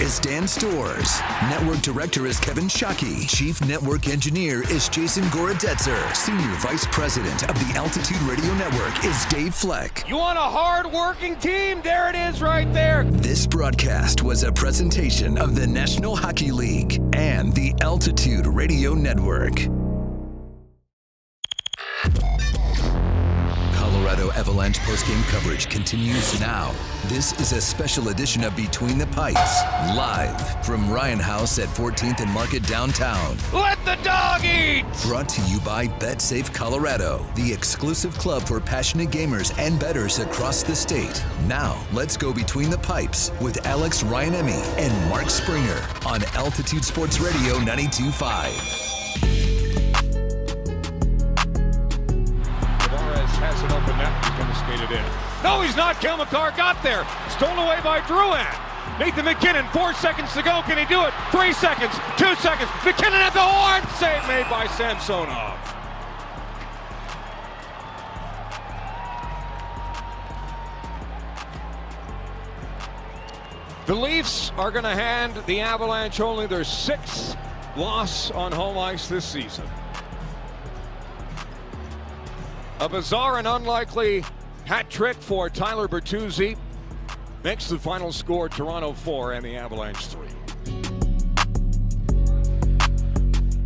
is Dan Stores. Network Director is Kevin Shockey. Chief Network Engineer is Jason Gorodetzer. Senior Vice President of the Altitude Radio Network is Dave Fleck. You want a hard-working team? There it is right there. This broadcast was a presentation of the National Hockey League and the Altitude Radio Network. Colorado Avalanche postgame coverage continues now. This is a special edition of Between the Pipes, live from Ryan House at 14th and Market downtown. Let the dog eat! Brought to you by BetSafe Colorado, the exclusive club for passionate gamers and bettors across the state. Now, let's go Between the Pipes with Alex Ryan-Emmy and Mark Springer on Altitude Sports Radio 92.5. Has an open net. He's going to skate it in. No, he's not. Cale Makar got there. Stolen away by Drouin. Nathan MacKinnon, 4 seconds to go. Can he do it? 3 seconds, 2 seconds. MacKinnon at the horn. Save made by Samsonov. The Leafs are going to hand the Avalanche only their 6th loss on home ice this season. A bizarre and unlikely hat trick for Tyler Bertuzzi makes the final score Toronto 4 and the Avalanche 3.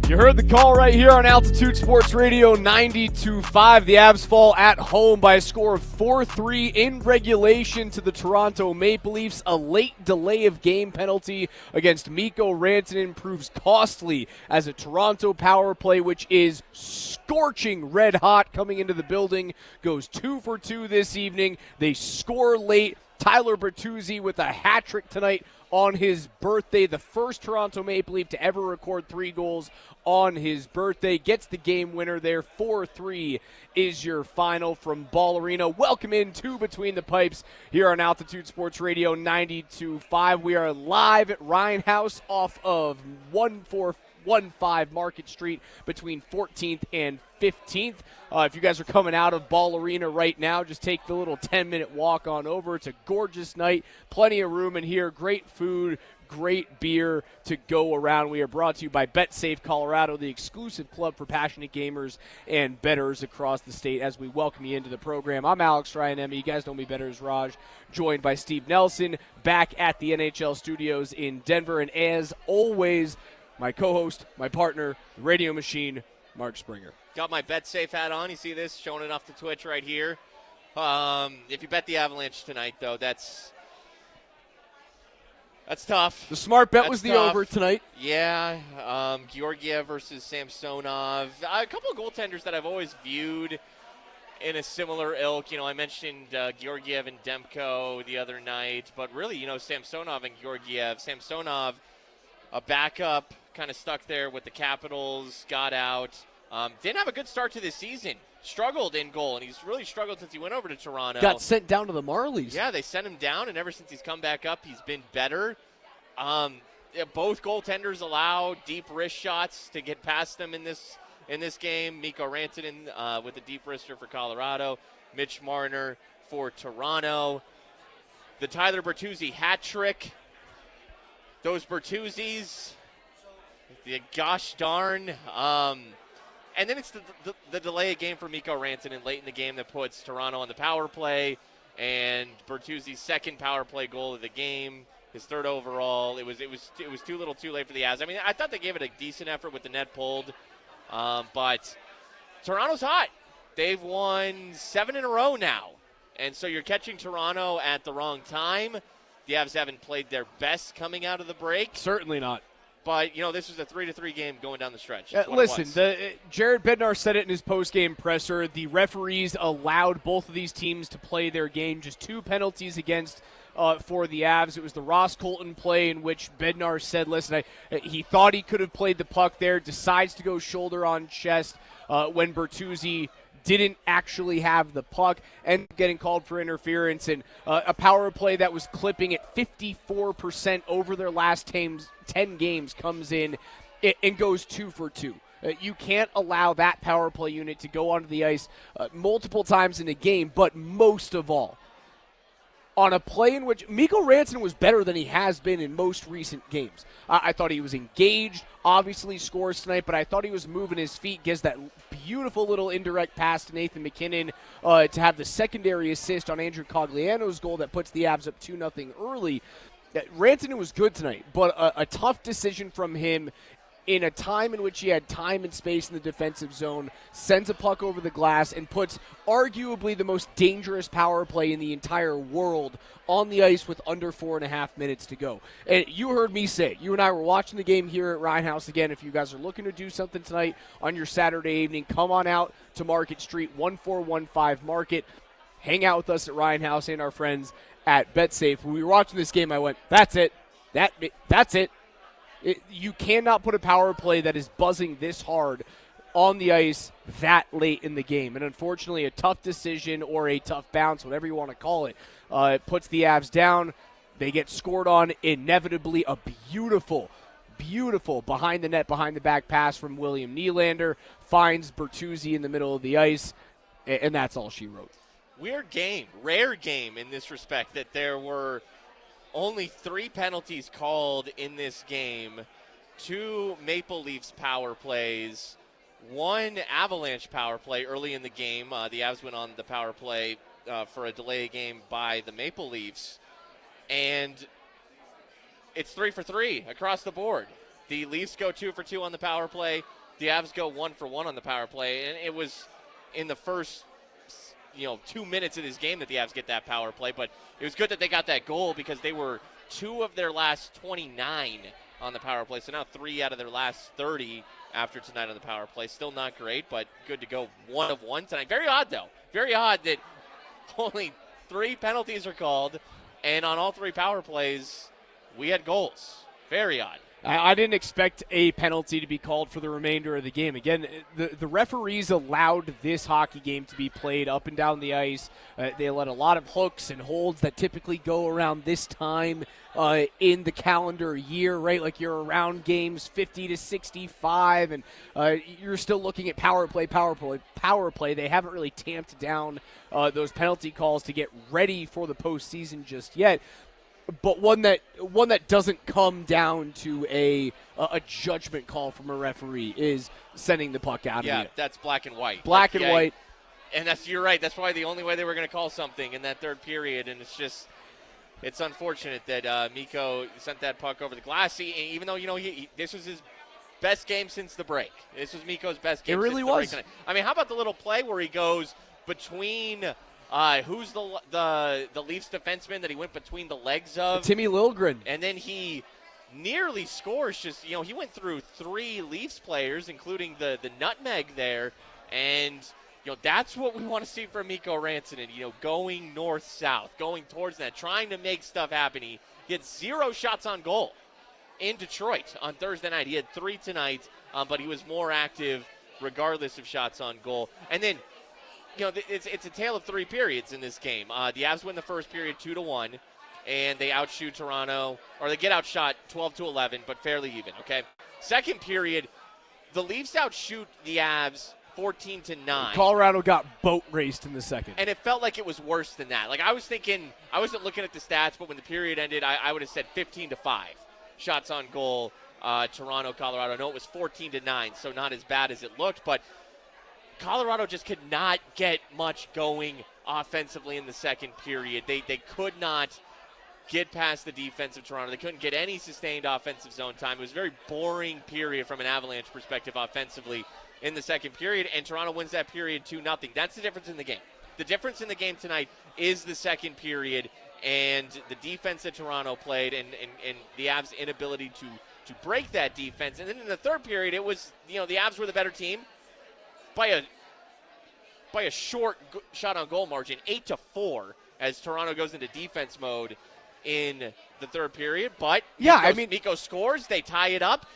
You heard the call right here on Altitude Sports Radio 92.5. The Avs fall at home by a score of 4-3 in regulation to the Toronto Maple Leafs. A late delay of game penalty against Mikko Rantanen proves costly as a Toronto power play, which is scorching red hot coming into the building, goes 2 for 2 this evening. They score late. Tyler Bertuzzi with a hat trick tonight on his birthday, the first Toronto Maple Leaf to ever record 3 goals on his birthday. Gets the game winner there. 4-3 is your final from Ball Arena. Welcome into Between the Pipes here on Altitude Sports Radio 92.5. We are live at Ryan House off of 1415 Market Street between 14th and 15th. If you guys are coming out of Ball Arena right now, just take the little 10-minute walk on over. It's a gorgeous night, plenty of room in here, great food, great beer to go around. We are brought to you by BetSafe Colorado, the exclusive club for passionate gamers and bettors across the state. As we welcome you into the program, I'm Alex Ryan-Emmy. You guys know me better as Raj, joined by Steve Nelson, back at the NHL studios in Denver. And as always, my co-host, my partner, the radio machine, Mark Springer. Got my BetSafe hat on. You see this? Showing it off the Twitch right here. If you bet the Avalanche tonight, though, that's tough. The smart bet That's was the tough. over tonight. Yeah. Georgiev versus Samsonov. A couple of goaltenders that I've always viewed in a similar ilk. You know, I mentioned Georgiev and Demko the other night. But really, you know, Samsonov and Georgiev. Samsonov, a backup, kind of stuck there with the Capitals, got out. Didn't have a good start to this season. Struggled in goal, and he's really struggled since he went over to Toronto. Got sent down to the Marlies. Yeah, they sent him down, and ever since he's come back up, he's been better. Both goaltenders allow deep wrist shots to get past them in this game. Mikko Rantanen with a deep wrister for Colorado. Mitch Marner for Toronto. The Tyler Bertuzzi hat trick. Those Bertuzzis, the gosh darn. And then it's the delay of game for Mikko Rantanen late in the game that puts Toronto on the power play, and Bertuzzi's second power play goal of the game, his 3rd overall. It was too little, too late for the Avs. I mean, I thought they gave it a decent effort with the net pulled, but Toronto's hot. They've won 7 in a row now, and so you're catching Toronto at the wrong time. The Avs haven't played their best coming out of the break. Certainly not. But, you know, this was a 3-3 game going down the stretch. Listen, Jared Bednar said it in his post-game presser. The referees allowed both of these teams to play their game. Just 2 penalties against for the Avs. It was the Ross Colton play in which Bednar said, listen, he thought he could have played the puck there, decides to go shoulder on chest when Bertuzzi didn't actually have the puck, and getting called for interference, and a power play that was clipping at 54% over their last 10 games comes in and goes 2 for 2. You can't allow that power play unit to go onto the ice multiple times in a game, but most of all, on a play in which Mikko Rantanen was better than he has been in most recent games. I thought he was engaged, obviously scores tonight, but I thought he was moving his feet, gives that beautiful little indirect pass to Nathan MacKinnon to have the secondary assist on Andrew Cogliano's goal that puts the Avs up 2-0 early. Rantanen was good tonight, but a tough decision from him in a time in which he had time and space in the defensive zone, sends a puck over the glass, and puts arguably the most dangerous power play in the entire world on the ice with under 4.5 minutes to go. And you heard me say, you and I were watching the game here at Ryan House again. If you guys are looking to do something tonight on your Saturday evening, come on out to Market Street, 1415 Market. Hang out with us at Ryan House and our friends at BetSafe. When we were watching this game, I went, that's it. That's it. You cannot put a power play that is buzzing this hard on the ice that late in the game. And unfortunately, a tough decision or a tough bounce, whatever you want to call it, it puts the Avs down. They get scored on. Inevitably, a beautiful behind the net, behind the back pass from William Nylander finds Bertuzzi in the middle of the ice, and that's all she wrote. Weird game, rare game in this respect that there were only 3 penalties called in this game, 2 Maple Leafs power plays, 1 Avalanche power play early in the game. The Avs went on the power play for a delay game by the Maple Leafs, and it's 3 for 3 across the board. The Leafs go 2 for 2 on the power play. The Avs go 1 for 1 on the power play, and it was in the first 2 minutes of this game that the Avs get that power play, but it was good that they got that goal because they were 2 of their last 29 on the power play, so now 3 out of their last 30 after tonight on the power play. Still not great, but good to go 1 of 1 tonight. Very odd, though. Very odd that only 3 penalties are called, and on all 3 power plays, we had goals. Very odd. I didn't expect a penalty to be called for the remainder of the game. Again, the referees allowed this hockey game to be played up and down the ice. They let a lot of hooks and holds that typically go around this time in the calendar year, right? Like you're around games 50 to 65, and you're still looking at power play. They haven't really tamped down those penalty calls to get ready for the postseason just yet. But one that doesn't come down to a judgment call from a referee is sending the puck out of Yeah, the that's black and white. Black and white. And you're right. That's probably the only way they were going to call something in that third period. And it's unfortunate that Mikko sent that puck over the glass. Even though this was his best game since the break. This was Mikko's best game. It really since the was. break. I mean, how about the little play where he goes between? Who's the Leafs defenseman that he went between the legs of? Timmy Liljegren. And then he nearly scores. He went through 3 Leafs players, including the nutmeg there. And, that's what we want to see from Mikko Rantanen, going north-south, going towards that, trying to make stuff happen. He had 0 shots on goal in Detroit on Thursday night. He had 3 tonight, but he was more active regardless of shots on goal. And then, it's a tale of 3 periods in this game. The Avs win the first period 2-1, and they outshoot Toronto, or they get outshot 12-11, but fairly even, okay? Second period, the Leafs outshoot the Avs 14-9. Colorado got boat raced in the second. And it felt like it was worse than that. Like I was thinking, I wasn't looking at the stats, but when the period ended, I would have said 15-5 shots on goal, Toronto, Colorado. No, it was 14-9, so not as bad as it looked, but Colorado just could not get much going offensively in the second period. They could not get past the defense of Toronto. They couldn't get any sustained offensive zone time. It was a very boring period from an Avalanche perspective offensively in the second period, and Toronto wins that period 2-0. That's the difference in the game. The difference in the game tonight is the second period and the defense that Toronto played and the Avs' inability to break that defense. And then in the third period, it was, the Avs were the better team by a short shot on goal margin, 8-4, as Toronto goes into defense mode in the third period. But Mikko scores, they tie it up.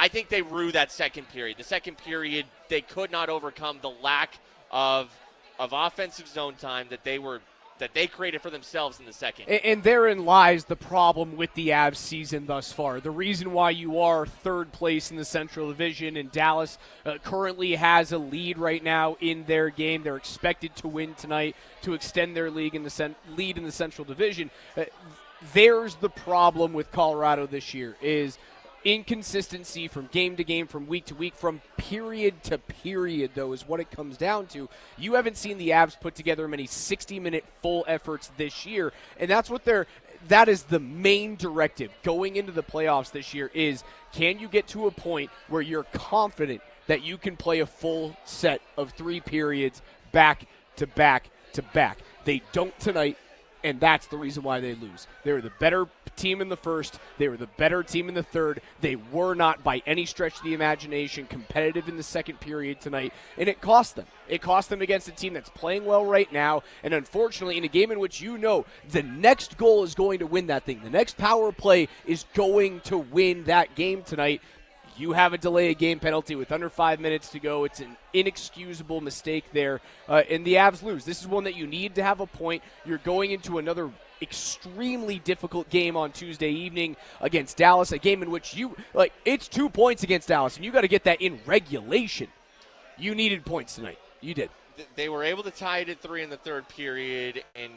I think they rue that second period. The second period, they could not overcome the lack of offensive zone time that they were that they created for themselves in the second. And therein lies the problem with the Avs season thus far. The reason why you are third place in the Central Division, and Dallas currently has a lead right now in their game. They're expected to win tonight to extend their lead in the Central Division. There's the problem with Colorado this year is inconsistency from game to game, from week to week, from period to period, though, is what it comes down to. You haven't seen the Avs put together many 60-minute full efforts this year, and that is the main directive going into the playoffs this year is, can you get to a point where you're confident that you can play a full set of 3 periods back to back to back? They don't tonight, and that's the reason why they lose. They were the better team in the first. They were the better team in the third. They were not, by any stretch of the imagination, competitive in the second period tonight, and it cost them. It cost them against a team that's playing well right now, and unfortunately, in a game in which the next goal is going to win that thing. The next power play is going to win that game tonight. You have a delay of game penalty with under 5 minutes to go. It's an inexcusable mistake there, and the Avs lose. This is one that you need to have a point. You're going into another extremely difficult game on Tuesday evening against Dallas, a game in which it's 2 points against Dallas, and you got to get that in regulation. You needed points tonight. You did. They were able to tie it at 3 in the third period and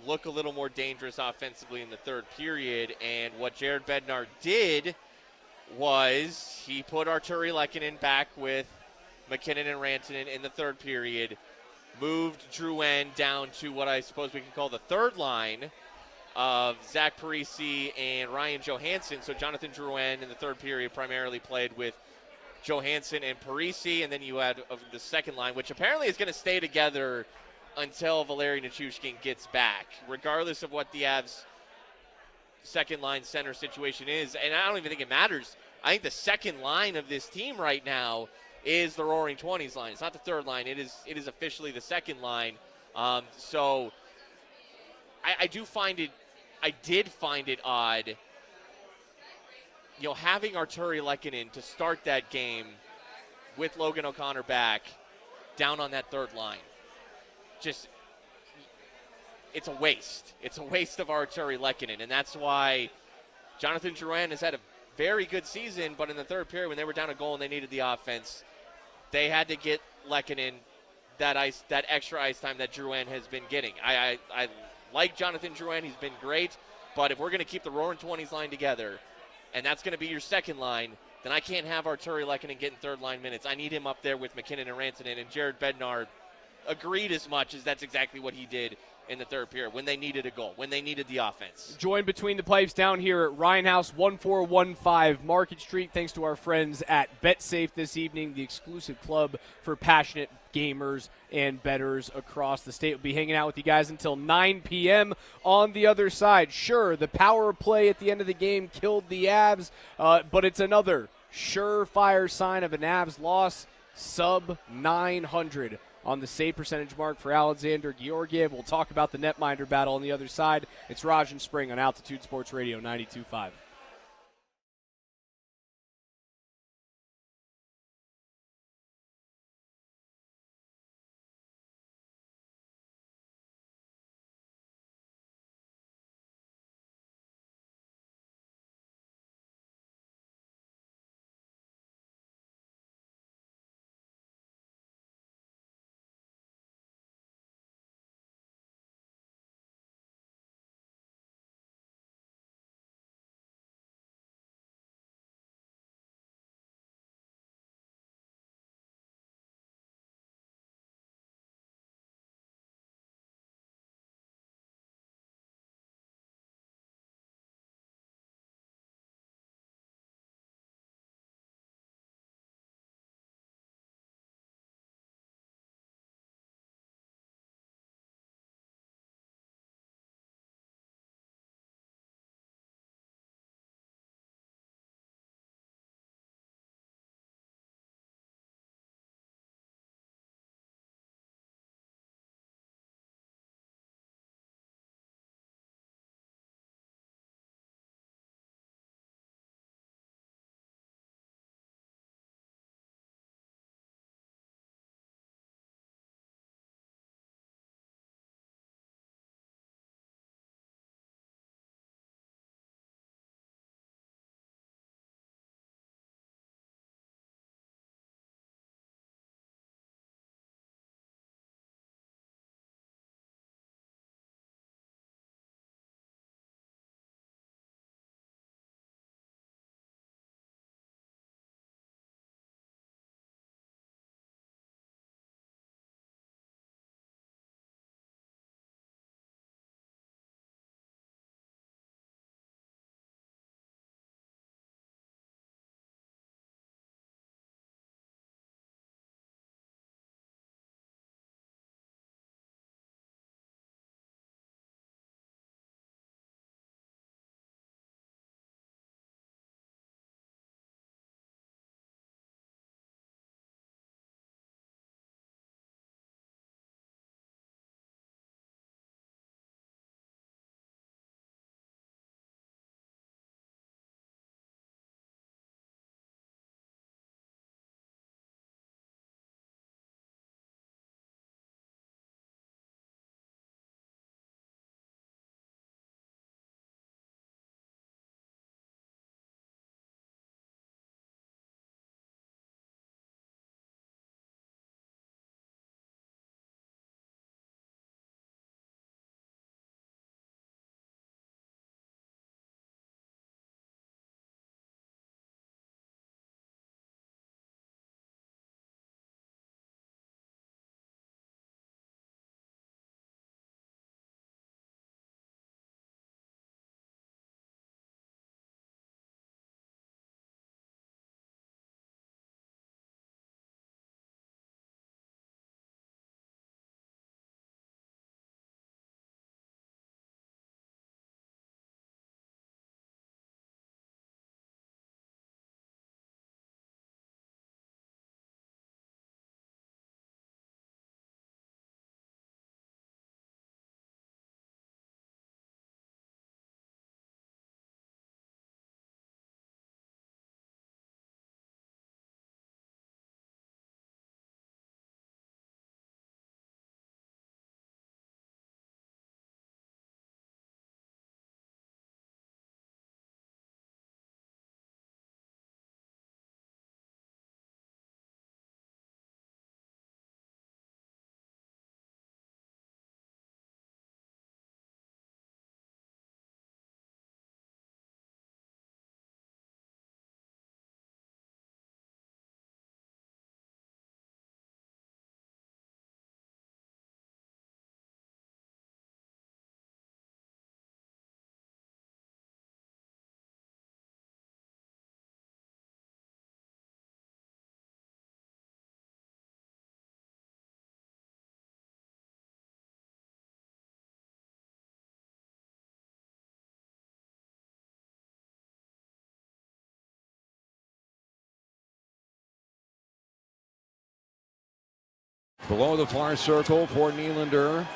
look a little more dangerous offensively in the third period, and what Jared Bednar did was he put Artturi Lehkonen back with McKinnon and Rantanen in the third period, moved Drouin down to what I suppose we can call the third line of Zach Parise and Ryan Johansson. So Jonathan Drouin in the third period primarily played with Johansson and Parise, and then you had the second line, which apparently is going to stay together until Valeri Nichushkin gets back, regardless of what the Avs' second line center situation is. And I don't even think it matters. I think the second line of this team right now is the Roaring 20s line. It's not the third line. It is officially the second line. So I did find it odd, having Artturi Lehkonen to start that game with Logan O'Connor back down on that third line. Just, it's a waste. It's a waste of Artturi Lehkonen, and that's why Jonathan Drouin has had a very good season, but in the third period when they were down a goal and they needed the offense, they had to get Lehkonen that extra ice time that Drouin has been getting. I like Jonathan Drouin. He's been great, but if we're going to keep the Roaring 20s line together, and that's going to be your second line, then I can't have Artturi Lehkonen getting third line minutes. I need him up there with McKinnon and Rantanen, and Jared Bednar agreed as much as that's exactly what he did in the third period when they needed a goal, when they needed the offense. Joined between the pipes down here at Ryan House, 1415 Market Street. Thanks to our friends at BetSafe this evening, the exclusive club for passionate gamers and bettors across the state. We'll be hanging out with you guys until 9 p.m. on the other side. Sure, the power play at the end of the game killed the Avs, but it's another surefire sign of an Avs loss, sub 900 on the save percentage mark for Alexander Georgiev. We'll talk about the netminder battle on the other side. It's Raj and Spring on Altitude Sports Radio 92.5. Below the far circle for Nylander.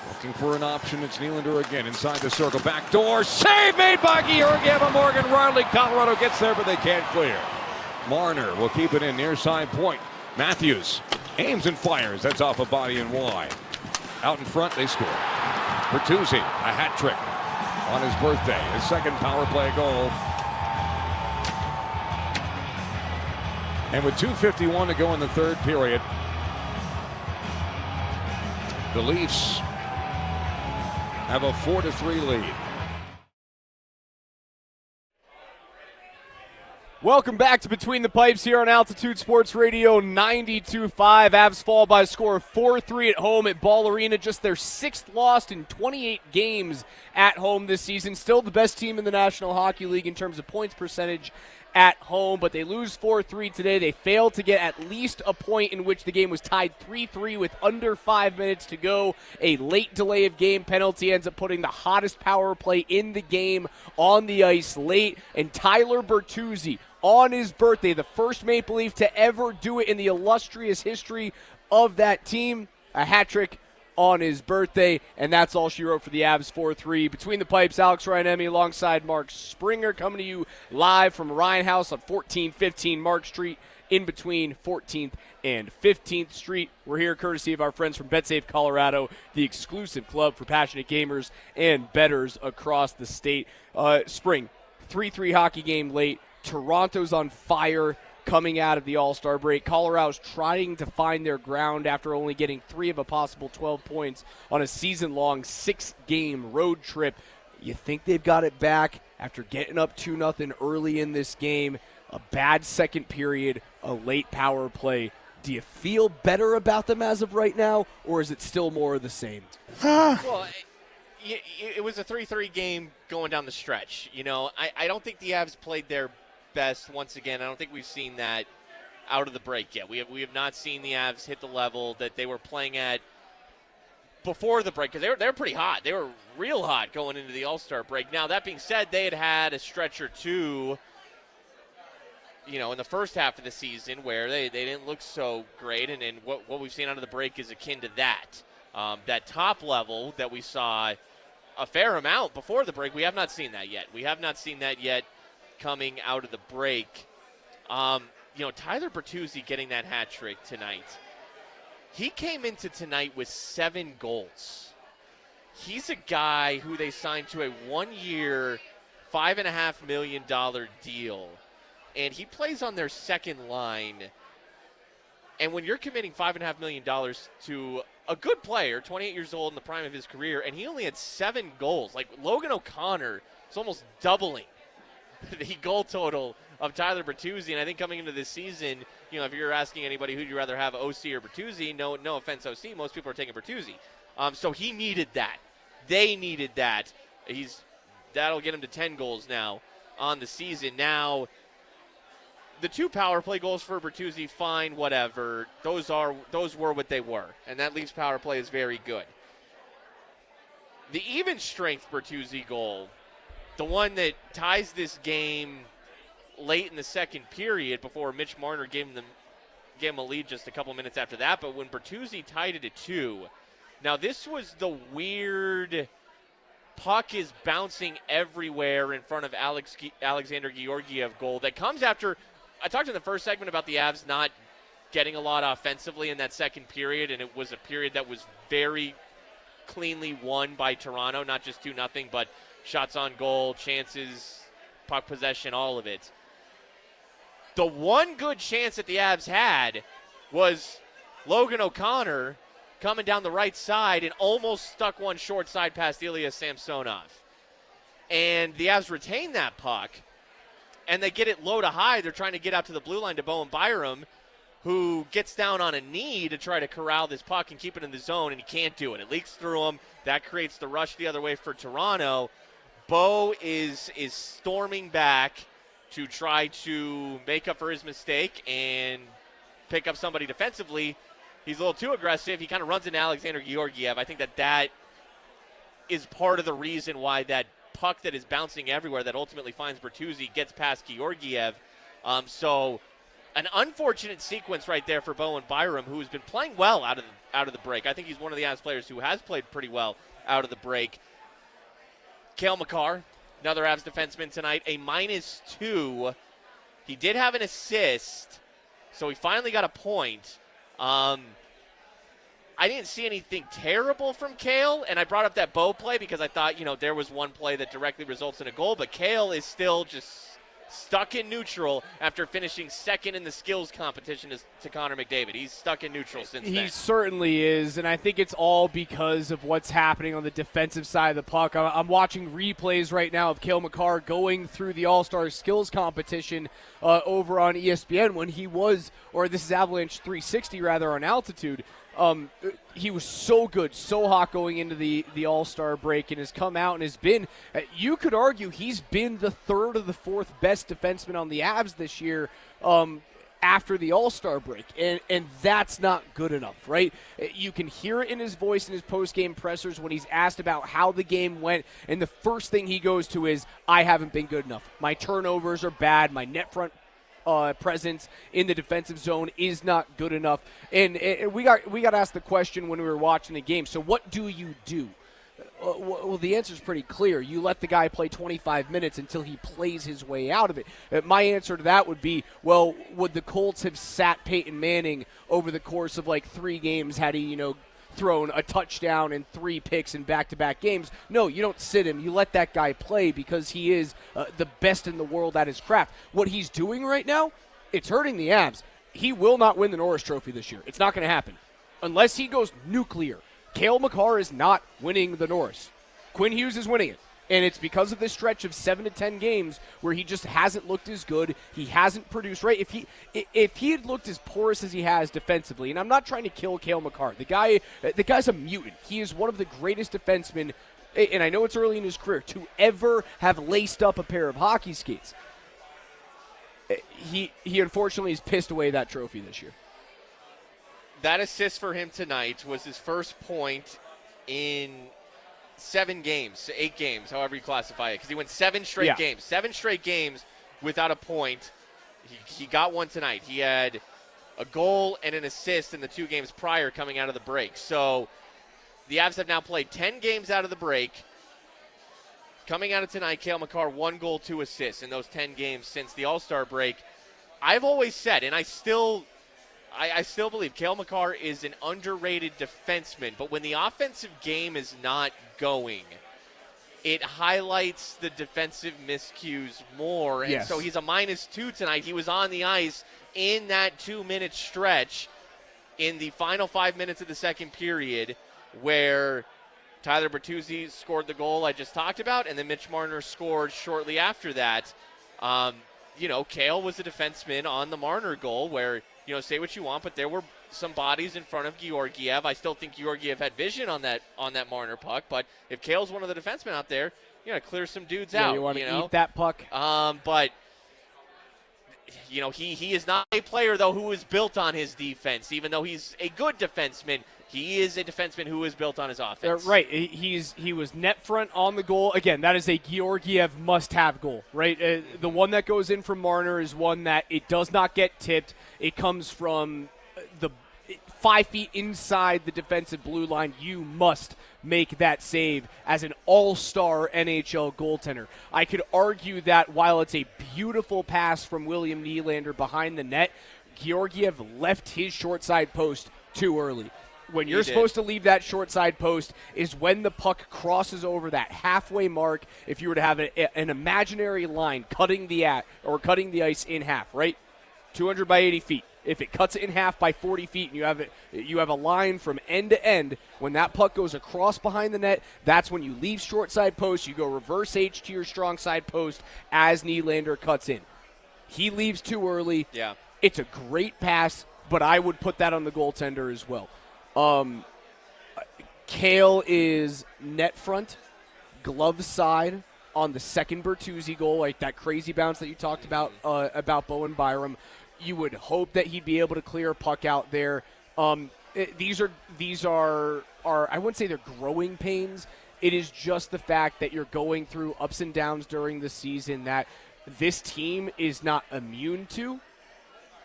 Looking for an option. It's Nylander again inside the circle. Back door. Save made by Georgiev and Morgan Riley. Colorado gets there, but they can't clear. Marner will keep it in near side point. Matthews aims and fires. That's off a body and wide. Out in front, they score. Bertuzzi, a hat trick on his birthday. His second power play goal. And with 2:51 to go in the third period, the Leafs have a 4-3 lead. Welcome back to Between the Pipes here on Altitude Sports Radio 92.5. Avs fall by a score of 4-3 at home at Ball Arena. Just their 6th loss in 28 games at home this season. Still the best team in the National Hockey League in terms of points percentage at home, but they lose 4-3 today. They failed to get at least a point in which the game was tied 3-3 with under 5 minutes to go. A late delay of game penalty ends up putting the hottest power play in the game on the ice late, and Tyler Bertuzzi on his birthday, the first Maple Leaf to ever do it in the illustrious history of that team, a hat trick on his birthday, and that's all she wrote for the Avs 4-3. Between the Pipes, Alex Ryan-Emmy alongside Mark Springer coming to you live from Ryan House on 1415 Mark Street in between 14th and 15th Street. We're here courtesy of our friends from BetSafe Colorado, the exclusive club for passionate gamers and bettors across the state. Spring, 3-3 hockey game late. Toronto's on fire coming out of the All-Star break. Colorado's trying to find their ground after only getting 3 of a possible 12 points on a season-long 6-game road trip. You think they've got it back after getting up 2-0 early in this game, a bad second period, a late power play. Do you feel better about them as of right now, or is it still more of the same? Well, it was a 3-3 game going down the stretch. You know, I don't think the Avs played their best once again. I don't think we've seen that out of the break yet. We have not seen the Avs hit the level that they were playing at before the break, because they were pretty hot. They were real hot going into the All-Star break. Now, that being said, they had a stretch or two, you know, in the first half of the season where they didn't look so great, and what we've seen out of the break is akin to that. That top level that we saw a fair amount before the break, we have not seen that yet. We have not seen that yet coming out of the break. You know, Tyler Bertuzzi getting that hat trick tonight. He came into tonight with 7 goals. He's a guy who they signed to a 1-year, $5.5 million deal, and he plays on their second line. And when you're committing $5.5 million to a good player, 28 years old in the prime of his career, and he only had 7 goals, like Logan O'Connor is almost doubling the goal total of Tyler Bertuzzi. And I think coming into this season, you know, if you're asking anybody who'd you rather have, OC or Bertuzzi, no offense, OC, most people are taking Bertuzzi. So he needed that. They needed that. That'll get him to 10 goals now on the season. Now, the 2 power play goals for Bertuzzi, fine, whatever. Those were what they were, and that Leafs power play is very good. The even strength Bertuzzi goal, the one that ties this game late in the second period before Mitch Marner gave him a lead just a couple minutes after that, but when Bertuzzi tied it at 2. Now, this was the weird puck is bouncing everywhere in front of Alexander Georgiev goal that comes after. I talked in the first segment about the Avs not getting a lot offensively in that second period, and it was a period that was very cleanly won by Toronto, not just 2-0, but shots on goal, chances, puck possession, all of it. The one good chance that the Avs had was Logan O'Connor coming down the right side and almost stuck one short side past Ilya Samsonov. And the Avs retain that puck, and they get it low to high. They're trying to get out to the blue line to Bowen Byram, who gets down on a knee to try to corral this puck and keep it in the zone, and he can't do it. It leaks through him. That creates the rush the other way for Toronto. Bo is storming back to try to make up for his mistake and pick up somebody defensively. He's a little too aggressive. He kind of runs into Alexander Georgiev. I think that is part of the reason why that puck that is bouncing everywhere that ultimately finds Bertuzzi gets past Georgiev. So an unfortunate sequence right there for Bowen Byram, who has been playing well out of the break. I think he's one of the Avs players who has played pretty well out of the break. Cale Makar, another Avs defenseman tonight, a -2. He did have an assist, so he finally got a point. I didn't see anything terrible from Cale, and I brought up that Bo play because I thought, there was one play that directly results in a goal, but Cale is still just stuck in neutral after finishing second in the skills competition to Connor McDavid. He's stuck in neutral since then. He certainly is, and I think it's all because of what's happening on the defensive side of the puck. I'm watching replays right now of Cale Makar going through the All-Star skills competition over on ESPN when he was, or this is Avalanche 360 rather, on Altitude. He was so good, so hot going into the All-Star break, and has come out and has been, you could argue he's been the third or the fourth best defenseman on the Avs this year after the All-Star break, and that's not good enough, right? You can hear it in his voice in his post-game pressers when he's asked about how the game went, and the first thing he goes to is, I haven't been good enough. My turnovers are bad, my net front presence in the defensive zone is not good enough. And we got asked the question when we were watching the game. So what do you do? Well, the answer is pretty clear. You let the guy play 25 minutes until he plays his way out of it. My answer to that would be, well, would the Colts have sat Peyton Manning over the course of like 3 games had he, thrown a touchdown and 3 picks in back-to-back games? No, you don't sit him. You let that guy play because he is the best in the world at his craft. What he's doing right now, it's hurting the Avs. He will not win the Norris Trophy this year. It's not going to happen. Unless he goes nuclear, Cale Makar is not winning the Norris. Quinn Hughes is winning it. And it's because of this stretch of 7 to 10 games where he just hasn't looked as good. He hasn't produced right. If he had looked as porous as he has defensively, and I'm not trying to kill Cale Makar. The guy's a mutant. He is one of the greatest defensemen, and I know it's early in his career, to ever have laced up a pair of hockey skates. He unfortunately has pissed away that trophy this year. That assist for him tonight was his first point in 7 games, 8 games, however you classify it, because he went 7 straight games. 7 straight games without a point. He got one tonight. He had a goal and an assist in the 2 games prior coming out of the break. So the Avs have now played 10 games out of the break. Coming out of tonight, Cale Makar 1 goal, 2 assists in those 10 games since the All-Star break. I've always said, and I still believe Cale Makar is an underrated defenseman, but when the offensive game is not going, it highlights the defensive miscues more. And so he's a -2 tonight. He was on the ice in that 2-minute stretch in the final 5 minutes of the second period where Tyler Bertuzzi scored the goal I just talked about, and then Mitch Marner scored shortly after that. Cale was a defenseman on the Marner goal where, say what you want, but there were some bodies in front of Georgiev. I still think Georgiev had vision on that Marner puck, but if Cale's one of the defensemen out there, you got to clear some dudes out. You want to eat that puck. But he is not a player though who is built on his defense. Even though he's a good defenseman, he is a defenseman who is built on his offense. Right. He was net front on the goal. Again, that is a Georgiev must-have goal, right? The one that goes in from Marner is one that it does not get tipped. It comes from the 5 feet inside the defensive blue line. You must make that save as an all-star NHL goaltender. I could argue that while it's a beautiful pass from William Nylander behind the net, Georgiev left his short side post too early. When you're supposed to leave that short side post is when the puck crosses over that halfway mark. If you were to have an imaginary line cutting the ice in half, right? 200 by 80 feet. If it cuts it in half by 40 feet and you have a line from end to end, when that puck goes across behind the net, that's when you leave short side post. You go reverse H to your strong side post as Nylander cuts in. He leaves too early. Yeah. It's a great pass, but I would put that on the goaltender as well. Cale is net front, glove side on the second Bertuzzi goal, like that crazy bounce that you talked about Bowen Byram. You would hope that he'd be able to clear a puck out there. These are I wouldn't say they're growing pains. It is just the fact that you're going through ups and downs during the season that this team is not immune to.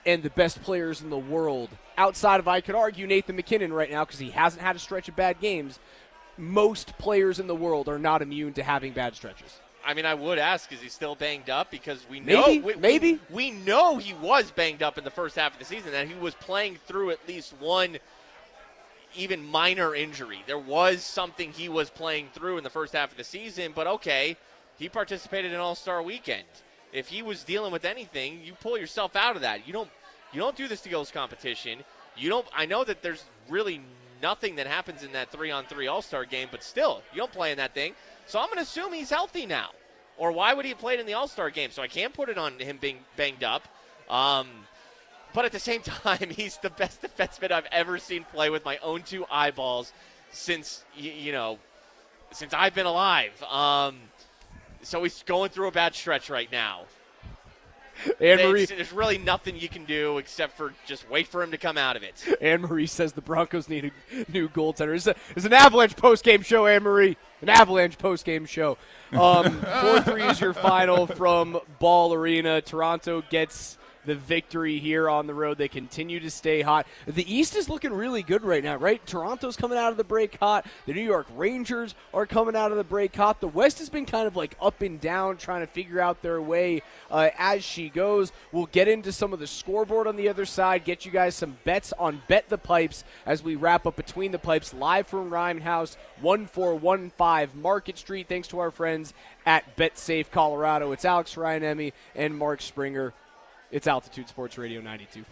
and the best players in the world, outside of, I could argue, Nathan McKinnon right now because he hasn't had a stretch of bad games, most players in the world are not immune to having bad stretches. I mean, I would ask, is he still banged up? Because we know we know he was banged up in the first half of the season, that he was playing through at least one even minor injury. There was something he was playing through in the first half of the season, but okay, he participated in All-Star Weekend. If he was dealing with anything, you pull yourself out of that. You don't do the skills competition. I know that there's really nothing that happens in that 3-on-3 All-Star game, but still, you don't play in that thing. So I'm going to assume he's healthy now. Or why would he have played in the All-Star game? So I can't put it on him being banged up. But at the same time, he's the best defenseman I've ever seen play with my own two eyeballs since I've been alive. So he's going through a bad stretch right now. There's really nothing you can do except for just wait for him to come out of it. Anne-Marie says the Broncos need a new goaltender. It's an Avalanche post-game show, Anne-Marie. An Avalanche post-game show. 4-3 is your final from Ball Arena. Toronto gets the victory here on the road. They continue to stay hot. The East is looking really good right now, right? Toronto's coming out of the break hot. The New York Rangers are coming out of the break hot. The West has been kind of like up and down, trying to figure out their way as she goes. We'll get into some of the scoreboard on the other side, get you guys some bets on Bet the Pipes as we wrap up Between the Pipes live from Ryan House, 1415 Market Street. Thanks to our friends at BetSafe Colorado. It's Alex Ryan-Emmy and Mark Springer. It's Altitude Sports Radio 92.5.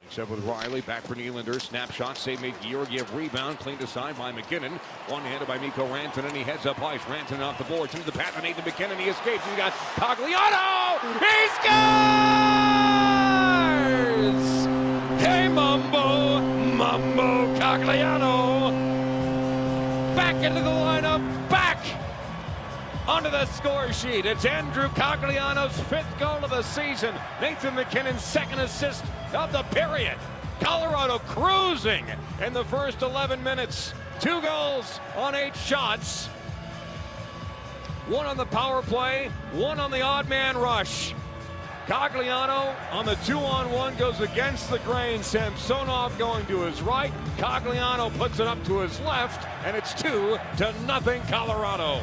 Except with Riley, back for Nylander, snapshot, save made Georgiev, rebound, cleaned aside by McKinnon. One-handed by Mikko Rantanen, he heads up ice. Rantanen off the boards, into the path of Nathan McKinnon, he escapes, and you got Cogliano! He scores! Hey, Mambo Cogliano! Back into the lineup, back onto the score sheet. It's Andrew Cogliano's 5th goal of the season. Nathan McKinnon's 2nd assist of the period. Colorado cruising in the first 11 minutes. 2 goals on 8 shots. 1 on the power play, 1 on the odd man rush. Cogliano on the 2-on-1 goes against the grain. Samsonov going to his right. Cogliano puts it up to his left, and it's 2-0 Colorado.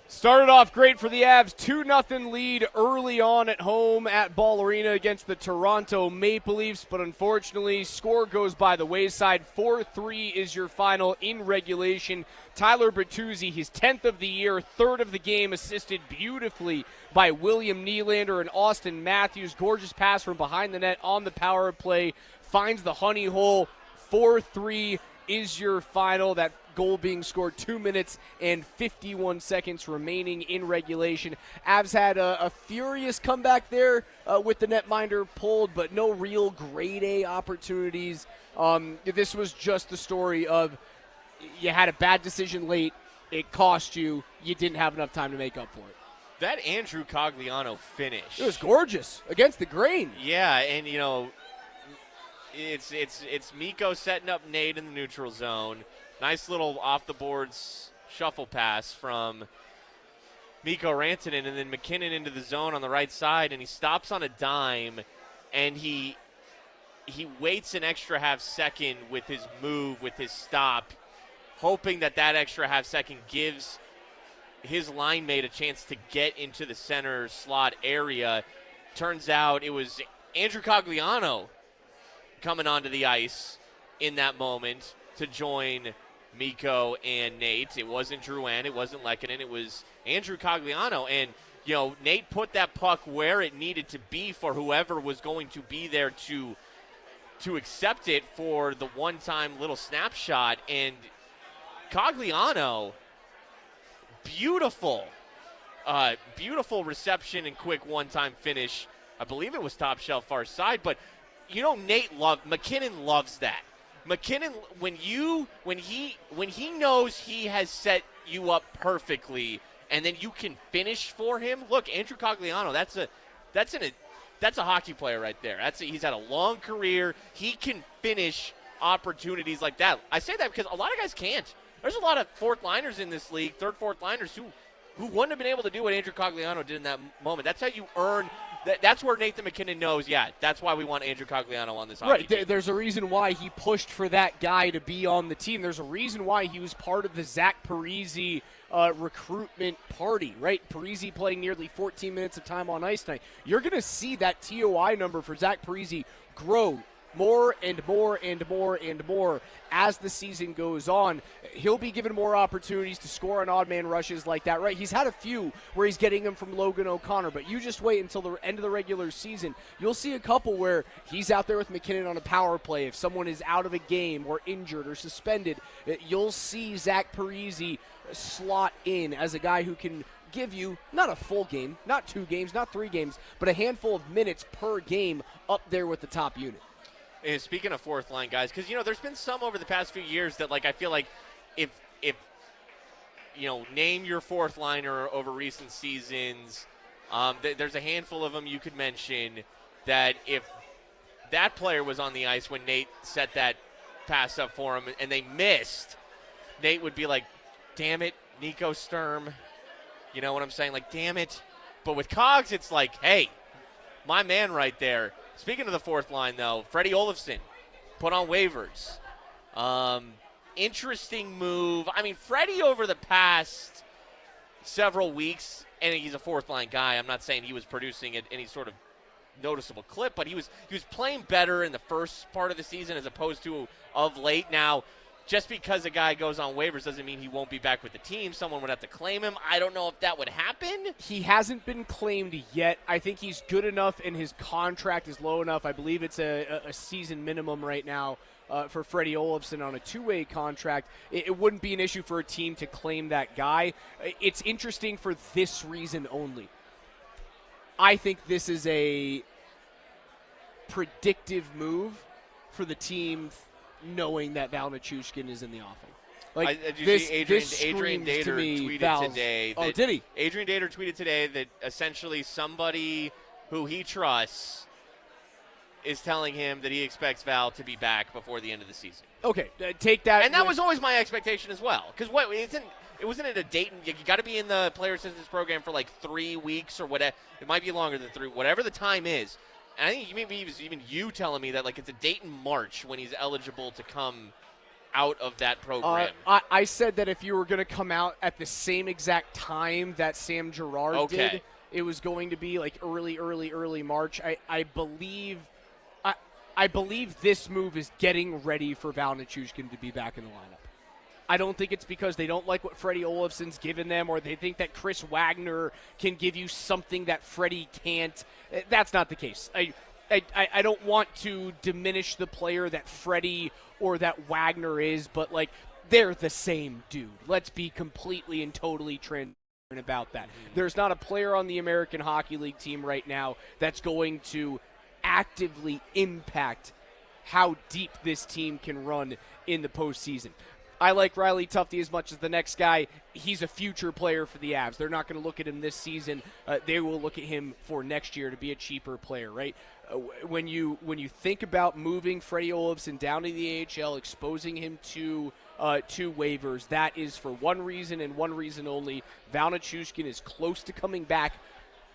Started off great for the Avs, 2-0 lead early on at home at Ball Arena against the Toronto Maple Leafs, but unfortunately, score goes by the wayside. 4-3 is your final in regulation. Tyler Bertuzzi, his 10th of the year, 3rd of the game, assisted beautifully by William Nylander and Austin Matthews. Gorgeous pass from behind the net on the power play, finds the honey hole. 4-3 is your final. That goal being scored 2 minutes and 51 seconds remaining in regulation. Avs had a furious comeback there with the netminder pulled, but no real grade A opportunities. This was just the story of you had a bad decision late, it cost you, you didn't have enough time to make up for it. That Andrew Cogliano finish. It was gorgeous against the grain. Yeah, and you know, it's Mikko setting up Nate in the neutral zone. Nice little off the boards shuffle pass from Mikko Rantanen, and then McKinnon into the zone on the right side, and he stops on a dime, and he waits an extra half second with his move, with his stop, hoping that extra half second gives his line mate a chance to get into the center slot area. Turns out it was Andrew Cogliano coming onto the ice in that moment to join Mikko and Nate. It wasn't Drouin, it wasn't Lehkonen, it was Andrew Cogliano. And, you know, Nate put that puck where it needed to be for whoever was going to be there to accept it for the one-time little snapshot. And Cogliano, beautiful reception and quick one-time finish. I believe it was top shelf far side, but, you know, McKinnon loves that. McKinnon, when he knows he has set you up perfectly, and then you can finish for him. Look, Andrew Cogliano, that's a hockey player right there. He's had a long career. He can finish opportunities like that. I say that because a lot of guys can't. There's a lot of fourth liners in this league, third, fourth liners who wouldn't have been able to do what Andrew Cogliano did in that moment. That's how you earn. That's where Nathan McKinnon knows, yeah, that's why we want Andrew Cogliano on this hockey team. There's a reason why he pushed for that guy to be on the team. There's a reason why he was part of the Zach Parise recruitment party, right? Parise playing nearly 14 minutes of time on ice tonight. You're going to see that TOI number for Zach Parise grow more and more and more and more as the season goes on. He'll be given more opportunities to score on odd man rushes like that, right? He's had a few where he's getting them from Logan O'Connor, but you just wait until the end of the regular season. You'll see a couple where he's out there with McKinnon on a power play. If someone is out of a game or injured or suspended, you'll see Zach Parise slot in as a guy who can give you not a full game, not 2 games, not 3 games, but a handful of minutes per game up there with the top unit. And speaking of fourth line guys, because, you know, there's been some over the past few years that, like, I feel like if you know, name your fourth liner over recent seasons, there's a handful of them you could mention that if that player was on the ice when Nate set that pass up for him and they missed, Nate would be like, damn it, Nico Sturm. You know what I'm saying? Like, damn it. But with Cogs, it's like, hey, my man right there. Speaking of the fourth line, though, Freddie Olofsson put on waivers. Interesting move. I mean, Freddie over the past several weeks, and he's a fourth-line guy. I'm not saying he was producing at any sort of noticeable clip, but he was playing better in the first part of the season as opposed to of late. Now, just because a guy goes on waivers doesn't mean he won't be back with the team. Someone would have to claim him. I don't know if that would happen. He hasn't been claimed yet. I think he's good enough, and his contract is low enough. I believe it's a season minimum right now for Freddie Olofsson on a two-way contract. It wouldn't be an issue for a team to claim that guy. It's interesting for this reason only. I think this is a predictive move for the team, knowing that Val Nichushkin is in the offing. Did you see Adrian Dater tweeted today? Oh, did he? Adrian Dater tweeted today that essentially somebody who he trusts is telling him that he expects Val to be back before the end of the season. Okay, take that. And that was always my expectation as well. Because wasn't it a Dayton? You got to be in the player assistance program for like 3 weeks or whatever. It might be longer than 3, whatever the time is. And I think maybe it was even you telling me that like it's a Dayton March when he's eligible to come out of that program. I said that if you were going to come out at the same exact time that Sam Girard did, it was going to be like early March. I believe this move is getting ready for Val Nichushkin to be back in the lineup. I don't think it's because they don't like what Freddie Olofsson's given them, or they think that Chris Wagner can give you something that Freddie can't. That's not the case. I don't want to diminish the player that Freddie or that Wagner is, but like they're the same dude. Let's be completely and totally transparent about that. There's not a player on the American Hockey League team right now that's going to actively impact how deep this team can run in the postseason. I like Riley Tufte as much as the next guy. He's a future player for the Avs. They're not going to look at him this season. They will look at him for next year to be a cheaper player, right? When you think about moving Freddie Olofsson down to the AHL, exposing him to waivers, that is for one reason and one reason only. Val Nichushkin is close to coming back.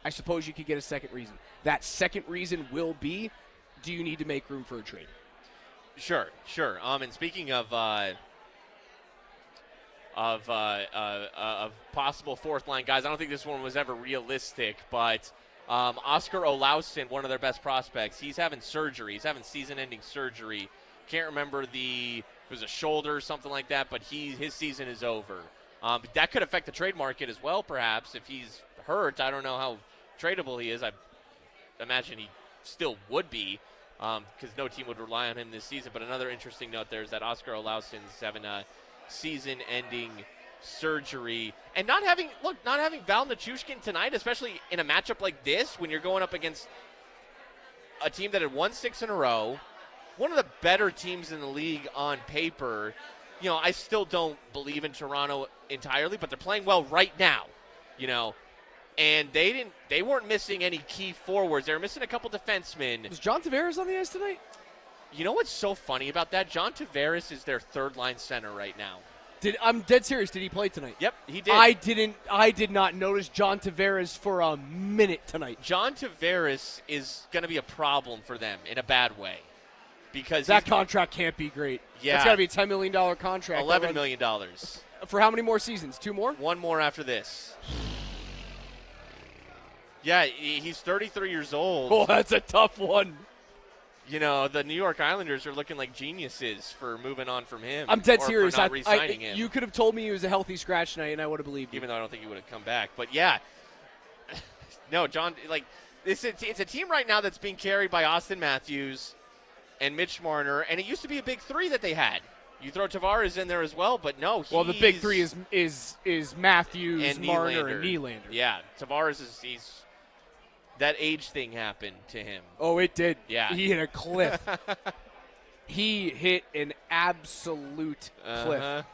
I suppose you could get a second reason. That second reason will be, do you need to make room for a trade? Sure. And speaking of possible fourth line guys, I don't think this one was ever realistic, but Oscar Olausson, one of their best prospects, he's having surgery. He's having season-ending surgery. Can't remember it was a shoulder or something like that, but his season is over. That could affect the trade market as well, perhaps. If he's hurt, I don't know how tradable he is. I imagine he still would be, because no team would rely on him this season. But another interesting note there is that Oscar Olausson's having a season-ending surgery, and not having Val Nichushkin tonight, especially in a matchup like this when you're going up against a team that had won 6 in a row, one of the better teams in the league on paper. You know, I still don't believe in Toronto entirely, but they're playing well right now, you know, and they weren't missing any key forwards. They were missing a couple defensemen. Was John Tavares on the ice tonight? You know what's so funny about that? John Tavares is their third-line center right now. I'm dead serious. Did he play tonight? Yep, he did. I did not notice John Tavares for a minute tonight. John Tavares is going to be a problem for them in a bad way, because that contract can't be great. Yeah, it's got to be a $10 million contract. $11 million. For how many more seasons? 2 more? 1 more after this. Yeah, he's 33 years old. Oh, that's a tough one. You know, the New York Islanders are looking like geniuses for moving on from him. I'm dead serious. For not re-signing him. You could have told me he was a healthy scratch tonight, and I would have believed you. Even though I don't think he would have come back. But, yeah. No, John, like, it's a team right now that's being carried by Austin Matthews and Mitch Marner, and it used to be a big three that they had. You throw Tavares in there as well, but no. Well, the big three is Matthews, and Marner, and Nylander. Yeah, Tavares he's that age thing happened to him. Oh, it did. Yeah. He hit a cliff. He hit an absolute cliff.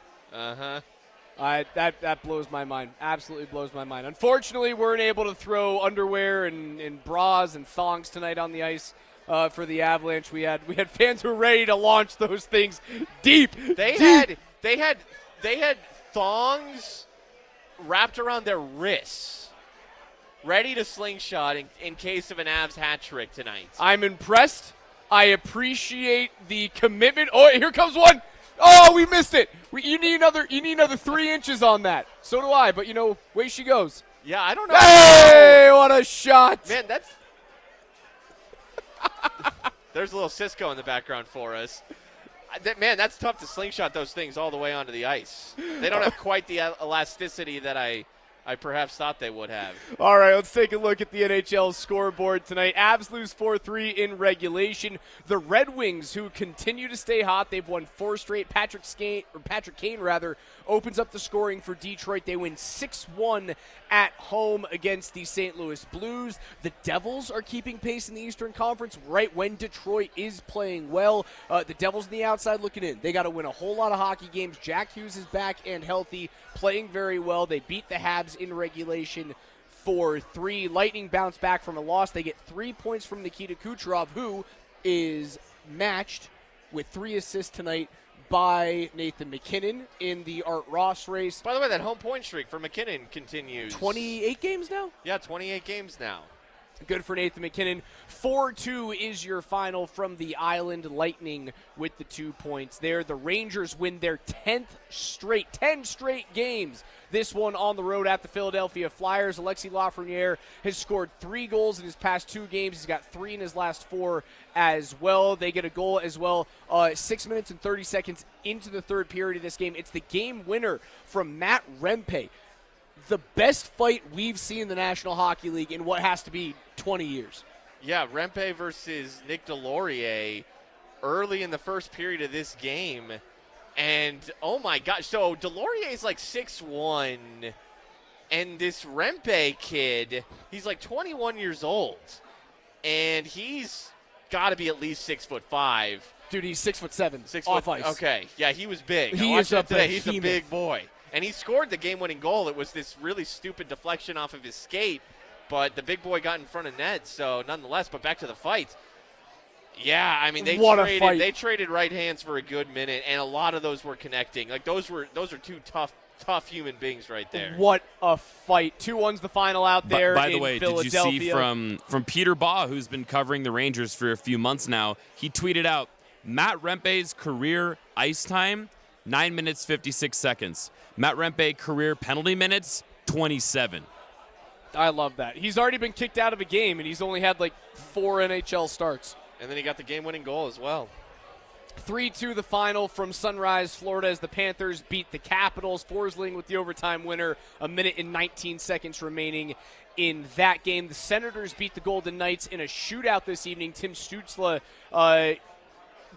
That blows my mind. Absolutely blows my mind. Unfortunately, we weren't able to throw underwear and bras and thongs tonight on the ice for the Avalanche. We had fans who were ready to launch those things deep. They had thongs wrapped around their wrists, ready to slingshot in case of an Avs hat trick tonight. I'm impressed. I appreciate the commitment. Oh, here comes one. Oh, we missed it. You need another 3 inches on that. So do I, but way she goes. Yeah, I don't know. Hey, what a shot. Man, that's there's a little Cisco in the background for us. Man, that's tough to slingshot those things all the way onto the ice. They don't have quite the elasticity that I perhaps thought they would have. All right, let's take a look at the NHL scoreboard tonight. Avs lose 4-3 in regulation. The Red Wings, who continue to stay hot, they've won 4 straight. Patrick Kane opens up the scoring for Detroit. They win 6-1 at home against the St. Louis Blues. The Devils are keeping pace in the Eastern Conference right when Detroit is playing well. The Devils on the outside looking in. They got to win a whole lot of hockey games. Jack Hughes is back and healthy, playing very well. They beat the Habs in regulation 4-3. Lightning bounce back from a loss. They get 3 points from Nikita Kucherov, who is matched with 3 assists tonight by Nathan MacKinnon in the Art Ross race. By the way, that home point streak for MacKinnon continues. 28 games now? Yeah, 28 games now. Good for Nathan MacKinnon. 4-2 is your final from the Island Lightning with the 2 points there. The Rangers win their 10 straight games. This one on the road at the Philadelphia Flyers. Alexis Lafreniere has scored 3 goals in his past 2 games. He's got 3 in his last 4 as well. They get a goal as well 6 minutes and 30 seconds into the third period of this game. It's the game winner from Matt Rempe. The best fight we've seen in the National Hockey League in what has to be 20 years. Yeah, Rempe versus Nick Delorier early in the first period of this game. And, oh my gosh, so Delorier is like 6'1", and this Rempe kid, he's like 21 years old. And he's got to be at least 6'5". Dude, he's 6'7", off ice. Okay, yeah, he was big. He's a big boy. And he scored the game-winning goal. It was this really stupid deflection off of his skate, but the big boy got in front of net, so nonetheless, but back to the fight. Yeah, I mean, they traded right hands for a good minute, and a lot of those were connecting. Like, those are 2 tough human beings right there. What a fight. 2-1's the final out there by the way, Philadelphia. did you see from Peter Baugh, who's been covering the Rangers for a few months now, he tweeted out, Matt Rempe's career ice time, 9 minutes, 56 seconds. Matt Rempe, career penalty minutes, 27. I love that. He's already been kicked out of a game, and he's only had like 4 NHL starts. And then he got the game-winning goal as well. 3-2 the final from Sunrise, Florida, as the Panthers beat the Capitals. Forsling with the overtime winner, 1 minute and 19 seconds remaining in that game. The Senators beat the Golden Knights in a shootout this evening. Tim Stützle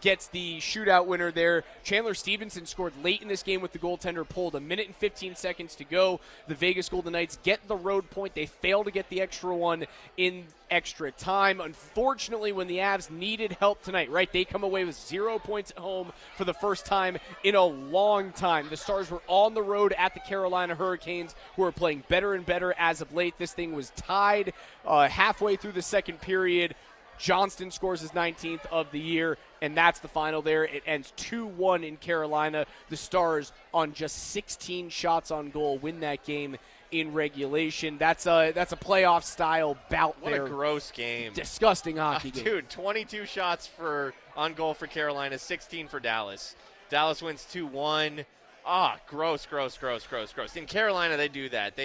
gets the shootout winner there. Chandler Stevenson scored late in this game with the goaltender pulled. 1 minute and 15 seconds to go. The Vegas Golden Knights get the road point. They fail to get the extra one in extra time. Unfortunately, when the Avs needed help tonight, right, they come away with 0 points at home for the first time in a long time. The Stars were on the road at the Carolina Hurricanes, who are playing better and better as of late. This thing was tied halfway through the second period. Johnston scores his 19th of the year, and that's the final there. It ends 2-1 in Carolina. The Stars, on just 16 shots on goal, win that game in regulation. That's a playoff-style bout there. What a gross game. Disgusting hockey game. Dude, 22 shots on goal for Carolina, 16 for Dallas. Dallas wins 2-1. Gross. In Carolina, they do that.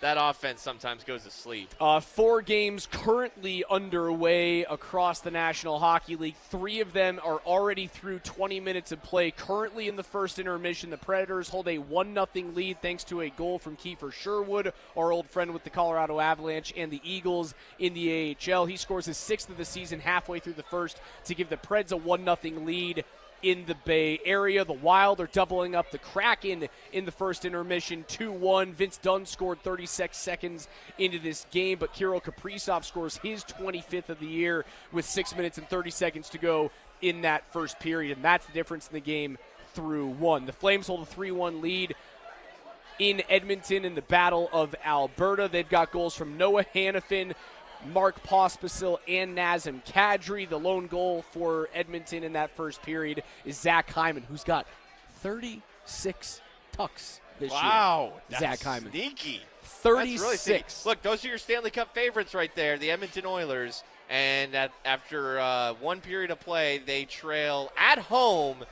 That offense sometimes goes to sleep. 4 games currently underway across the National Hockey League. 3 of them are already through 20 minutes of play. Currently in the first intermission, the Predators hold a 1-0 lead thanks to a goal from Kiefer Sherwood, our old friend with the Colorado Avalanche and the Eagles in the AHL. He scores his 6th of the season halfway through the first to give the Preds a 1-0 lead in the Bay Area. The Wild are doubling up the Kraken in the first intermission, 2-1. Vince Dunn scored 36 seconds into this game, but Kirill Kaprizov scores his 25th of the year with 6 minutes and 30 seconds to go in that first period, and that's the difference in the game through 1. The Flames hold a 3-1 lead in Edmonton in the Battle of Alberta. They've got goals from Noah Hanifin, Mark Pospisil, and Nazem Kadri. The lone goal for Edmonton in that first period is Zach Hyman, who's got 36 tucks this year. Wow, Zach Hyman. Sneaky. 36. Really sneaky. Look, those are your Stanley Cup favorites right there, the Edmonton Oilers. And after 1 period of play, they trail at home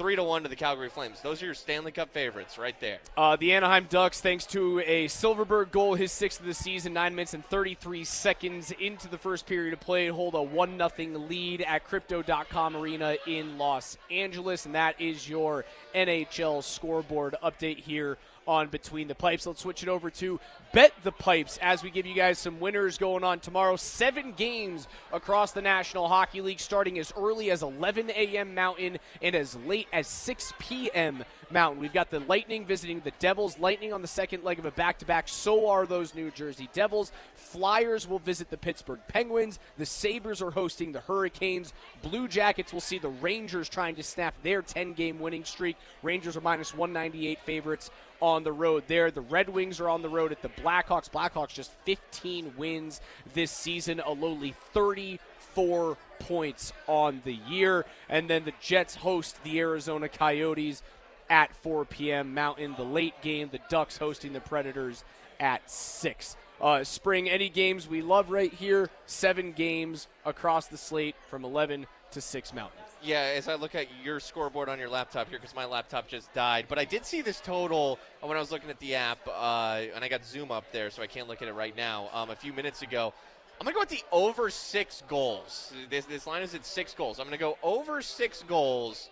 3-1 to the Calgary Flames. Those are your Stanley Cup favorites right there. The Anaheim Ducks, thanks to a Silverberg goal, his 6th of the season, 9 minutes and 33 seconds into the first period of play, hold a 1-0 lead at Crypto.com Arena in Los Angeles. And that is your NHL scoreboard update here on Between the Pipes. Let's switch it over to Bet the Pipes as we give you guys some winners going on tomorrow. 7 games across the National Hockey League, starting as early as 11 a.m. Mountain and as late as 6 p.m. Mountain. We've got the Lightning visiting the Devils. Lightning on the second leg of a back-to-back. So are those New Jersey Devils. Flyers will visit the Pittsburgh Penguins. The Sabres are hosting the Hurricanes. Blue Jackets will see the Rangers trying to snap their 10-game winning streak. Rangers are minus 198 favorites on the road there. The Red Wings are on the road at the Blackhawks. Blackhawks just 15 wins this season, a lowly 34 points on the year. And then the Jets host the Arizona Coyotes at 4 p.m. Mountain. The late game, the Ducks hosting the Predators at 6. Spring, any games we love right here. 7 games across the slate from 11 to 6 Mountain. Yeah, as I look at your scoreboard on your laptop here, because my laptop just died, but I did see this total when I was looking at the app, and I got Zoom up there, so I can't look at it right now, a few minutes ago. I'm going to go with the over 6 goals. This line is at 6 goals. I'm going to go over 6 goals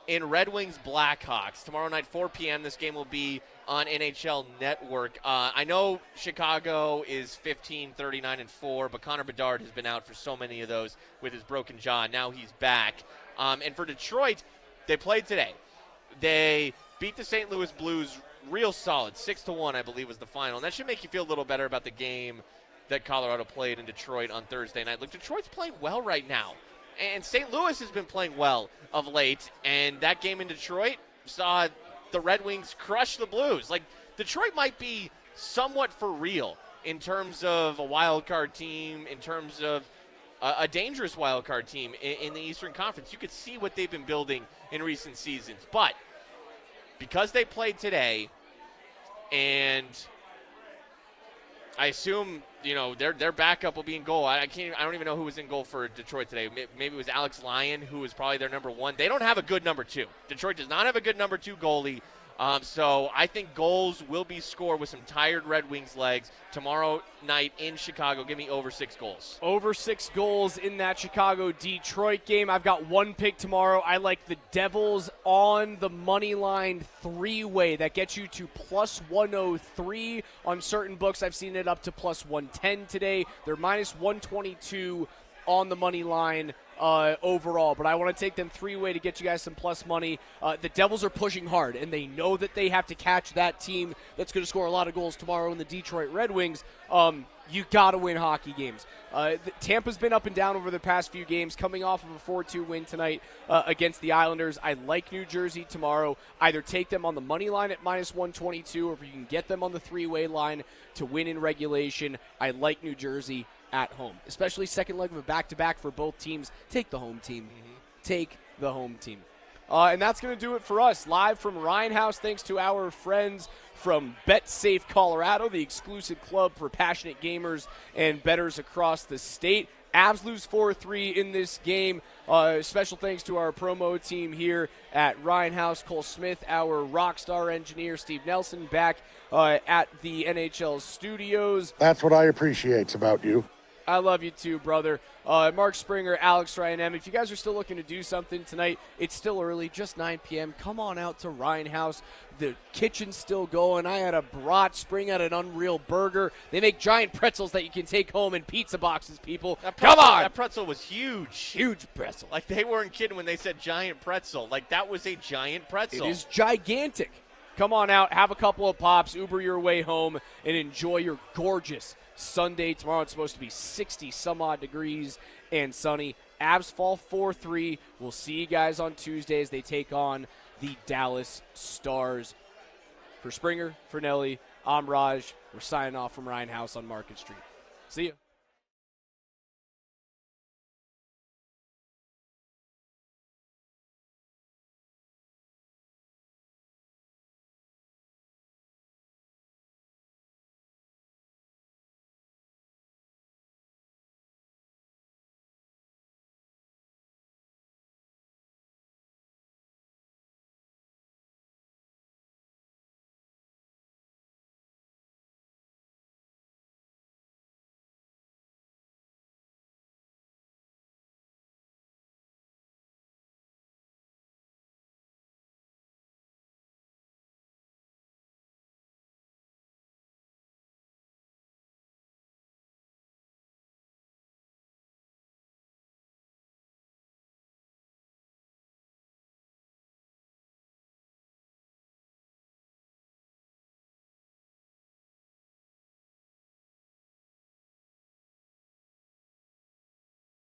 in Red Wings Blackhawks. Tomorrow night, 4 p.m., this game will be on NHL Network. I know Chicago is 15-39-4, but Connor Bedard has been out for so many of those with his broken jaw. Now he's back. And for Detroit, they played today. They beat the St. Louis Blues real solid. 6-1, I believe, was the final. And that should make you feel a little better about the game that Colorado played in Detroit on Thursday night. Look, Detroit's playing well right now. And St. Louis has been playing well of late. And that game in Detroit saw the Red Wings crush the Blues. Like, Detroit might be somewhat for real in terms of a wild card team, in terms of a dangerous wild card team in the Eastern Conference. You could see what they've been building in recent seasons. But because they played today, and I assume, you know, their backup will be in goal. I don't even know who was in goal for Detroit today. Maybe it was Alex Lyon, who was probably their number 1. They don't have a good number 2. Detroit does not have a good number 2 goalie. So I think goals will be scored with some tired Red Wings legs tomorrow night in Chicago. Give me over 6 goals. Over 6 goals in that Chicago-Detroit game. I've got one pick tomorrow. I like the Devils on the money line 3-way. That gets you to plus 103 on certain books. I've seen it up to plus 110 today. They're minus 122 on the money line overall, but I want to take them 3-way to get you guys some plus money. The Devils are pushing hard, and they know that they have to catch that team that's going to score a lot of goals tomorrow in the Detroit Red Wings. You got to win hockey games. Tampa's been up and down over the past few games, coming off of a 4-2 win tonight against the Islanders. I like New Jersey tomorrow. Either take them on the money line at minus 122, or if you can get them on the 3-way line to win in regulation, I like New Jersey at home, especially second leg of a back-to-back for both teams. Take the home team. Take the home team. And that's going to do it for us. Live from Ryan House, thanks to our friends from BetSafe Colorado, the exclusive club for passionate gamers and bettors across the state. Avs lose 4-3 in this game. Special thanks to our promo team here at Ryan House. Cole Smith, our rock star engineer, Steve Nelson, back at the NHL studios. That's what I appreciate about you. I love you too, brother. Mark Springer, Alex Ryan M. If you guys are still looking to do something tonight, it's still early, just 9 p.m. Come on out to Ryan House. The kitchen's still going. I had a brat. Spring had an unreal burger. They make giant pretzels that you can take home in pizza boxes, people. Come on! That pretzel was huge. Huge pretzel. Like, they weren't kidding when they said giant pretzel. Like, that was a giant pretzel. It is gigantic. Come on out, have a couple of pops, Uber your way home, and enjoy your gorgeous Sunday. Tomorrow it's supposed to be 60-some-odd degrees and sunny. Avs fall 4-3. We'll see you guys on Tuesday as they take on the Dallas Stars. For Springer, for Nelly, I'm Raj. We're signing off from Ryan House on Market Street. See ya.